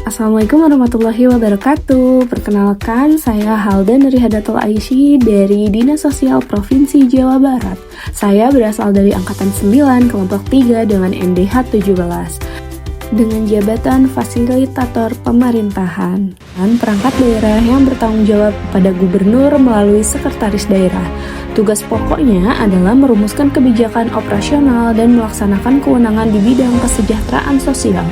Assalamualaikum warahmatullahi wabarakatuh. Perkenalkan, saya Halda Nurihadatul Aisy dari Dinas Sosial Provinsi Jawa Barat. Saya berasal dari Angkatan 9, Kelompok 3 dengan NDH 17. Dengan jabatan Fasilitator Pemerintahan dan perangkat daerah yang bertanggung jawab pada Gubernur melalui Sekretaris Daerah. Tugas pokoknya adalah merumuskan kebijakan operasional dan melaksanakan kewenangan di bidang kesejahteraan sosial.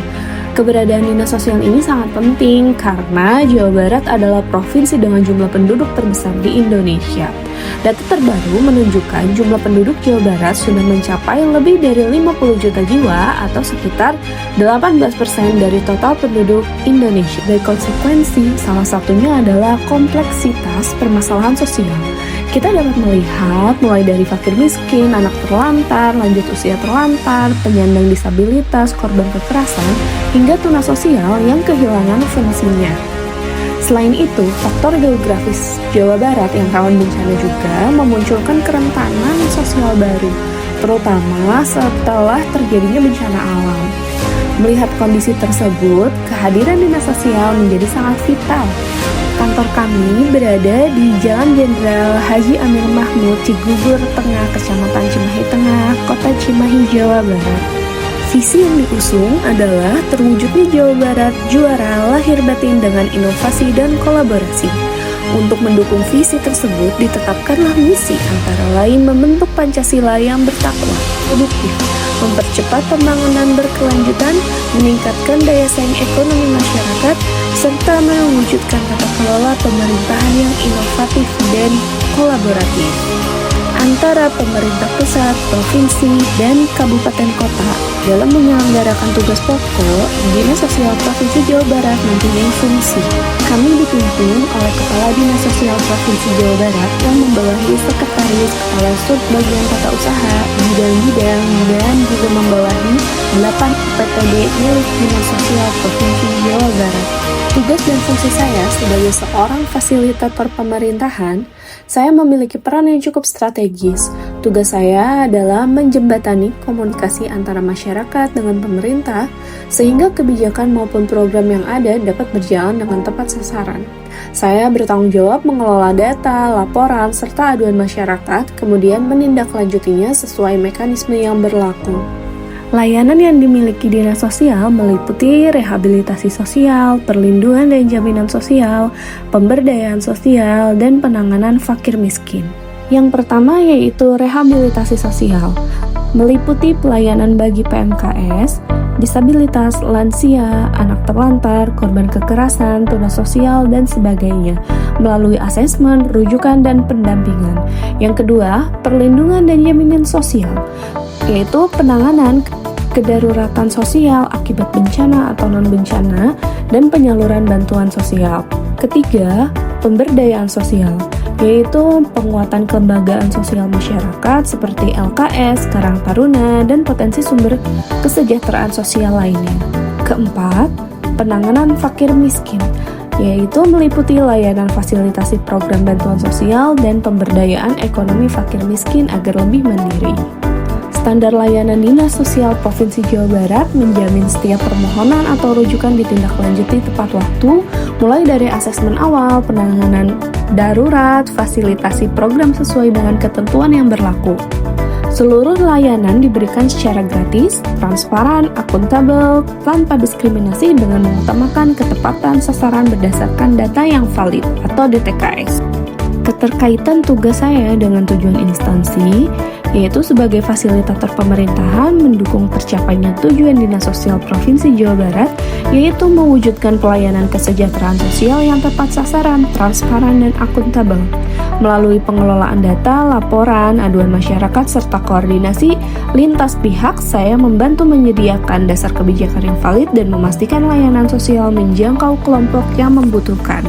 Keberadaan dinas sosial ini sangat penting karena Jawa Barat adalah provinsi dengan jumlah penduduk terbesar di Indonesia. Data terbaru menunjukkan jumlah penduduk Jawa Barat sudah mencapai lebih dari 50 juta jiwa atau sekitar 18% dari total penduduk Indonesia. Dari konsekuensi, salah satunya adalah kompleksitas permasalahan sosial. Kita dapat melihat mulai dari fakir miskin, anak terlantar, lanjut usia terlantar, penyandang disabilitas, korban kekerasan, hingga tunas sosial yang kehilangan fungsinya. Selain itu, faktor geografis Jawa Barat yang rawan bencana juga memunculkan kerentanan sosial baru, terutama setelah terjadinya bencana alam. Melihat kondisi tersebut, kehadiran dinas sosial menjadi sangat vital. Kantor kami berada di Jalan Jenderal Haji Amir Mahmud, Cigugur Tengah, Kecamatan Cimahi Tengah, Kota Cimahi, Jawa Barat. Visi yang diusung adalah terwujudnya Jawa Barat juara lahir batin dengan inovasi dan kolaborasi. Untuk mendukung visi tersebut, ditetapkanlah misi antara lain membentuk Pancasila yang bertakwa, produktif, mempercepat pembangunan berkelanjutan, meningkatkan daya saing ekonomi masyarakat, serta mewujudkan tata kelola pemerintahan yang inovatif dan kolaboratif antara pemerintah pusat, provinsi, dan kabupaten kota. Dalam menyelenggarakan tugas pokok, Dinas Sosial Provinsi Jawa Barat mempunyai fungsi. Kami dipimpin oleh Kepala Dinas Sosial Provinsi Jawa Barat yang membawahi Sekretaris, Kepala Sub Bagian Tata Usaha, bidang-bidang, dan juga membawahi 8 PTD milik Dinas Sosial Provinsi Jawa Barat. Tugas dan fungsi saya sebagai seorang fasilitator pemerintahan, saya memiliki peran yang cukup strategis. Tugas saya adalah menjembatani komunikasi antara masyarakat dengan pemerintah, sehingga kebijakan maupun program yang ada dapat berjalan dengan tepat sasaran. Saya bertanggung jawab mengelola data, laporan, serta aduan masyarakat, kemudian menindaklanjutinya sesuai mekanisme yang berlaku. Layanan yang dimiliki dinas sosial meliputi rehabilitasi sosial, perlindungan dan jaminan sosial, pemberdayaan sosial, dan penanganan fakir miskin. Yang pertama yaitu rehabilitasi sosial, meliputi pelayanan bagi PMKS, disabilitas, lansia, anak terlantar, korban kekerasan, tunas sosial, dan sebagainya, melalui asesmen, rujukan, dan pendampingan. Yang kedua, perlindungan dan jaminan sosial, yaitu penanganan kedaruratan sosial akibat bencana atau non-bencana dan penyaluran bantuan sosial. Ketiga, pemberdayaan sosial, yaitu penguatan kelembagaan sosial masyarakat seperti LKS, Karang Taruna, dan potensi sumber kesejahteraan sosial lainnya. Keempat, penanganan fakir miskin, yaitu meliputi layanan fasilitasi program bantuan sosial dan pemberdayaan ekonomi fakir miskin agar lebih mandiri. Standar layanan Dinas Sosial Provinsi Jawa Barat menjamin setiap permohonan atau rujukan ditindaklanjuti tepat waktu, mulai dari asesmen awal, penanganan darurat, fasilitasi program sesuai dengan ketentuan yang berlaku. Seluruh layanan diberikan secara gratis, transparan, akuntabel, tanpa diskriminasi dengan mengutamakan ketepatan sasaran berdasarkan data yang valid atau DTKS. Keterkaitan tugas saya dengan tujuan instansi, yaitu sebagai fasilitator pemerintahan mendukung tercapainya tujuan Dinas Sosial Provinsi Jawa Barat, yaitu mewujudkan pelayanan kesejahteraan sosial yang tepat sasaran, transparan, dan akuntabel. Melalui pengelolaan data, laporan, aduan masyarakat, serta koordinasi lintas pihak, saya membantu menyediakan dasar kebijakan yang valid dan memastikan layanan sosial menjangkau kelompok yang membutuhkan.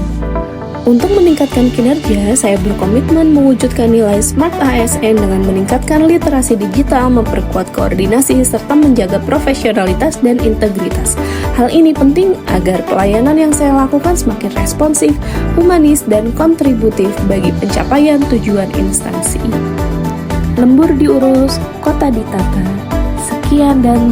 Untuk meningkatkan kinerja, saya berkomitmen mewujudkan nilai Smart ASN dengan meningkatkan literasi digital, memperkuat koordinasi, serta menjaga profesionalitas dan integritas. Hal ini penting agar pelayanan yang saya lakukan semakin responsif, humanis, dan kontributif bagi pencapaian tujuan instansi. Lembur diurus, kota ditata. Sekian dan